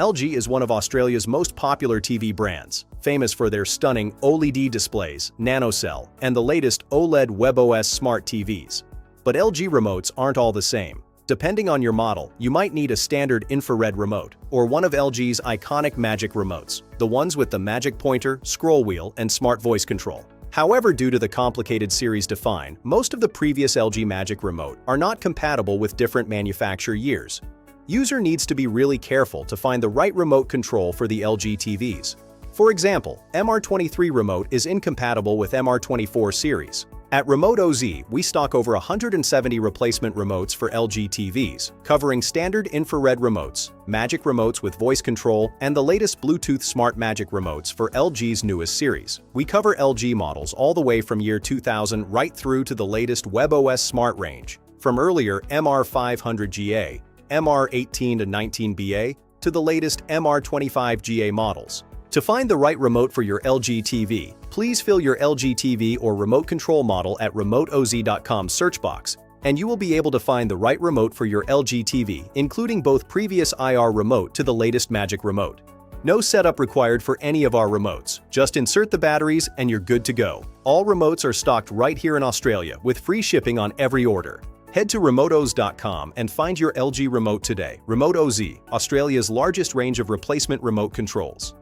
LG is one of Australia's most popular TV brands, famous for their stunning OLED displays, NanoCell, and the latest OLED WebOS smart TVs. But LG remotes aren't all the same. Depending on your model, you might need a standard infrared remote, or one of LG's iconic Magic remotes, the ones with the magic pointer, scroll wheel, and smart voice control. However, due to the complicated series design, most of the previous LG Magic remote are not compatible with different manufacture years. User needs to be really careful to find the right remote control for the LG TVs. For example, MR23 remote is incompatible with MR24 series. At RemoteOZ, we stock over 170 replacement remotes for LG TVs, covering standard infrared remotes, Magic remotes with voice control, and the latest Bluetooth Smart Magic remotes for LG's newest series. We cover LG models all the way from year 2000 right through to the latest WebOS Smart range, from earlier MR500GA, MR18 and 19BA, to the latest MR25GA models. To find the right remote for your LG TV, please fill your LG TV or remote control model at RemoteOZ.com search box, and you will be able to find the right remote for your LG TV, including both previous IR remote to the latest Magic remote. No setup required for any of our remotes. Just insert the batteries and you're good to go. All remotes are stocked right here in Australia with free shipping on every order. Head to RemoteOZ.com and find your LG remote today. RemoteOZ, Australia's largest range of replacement remote controls.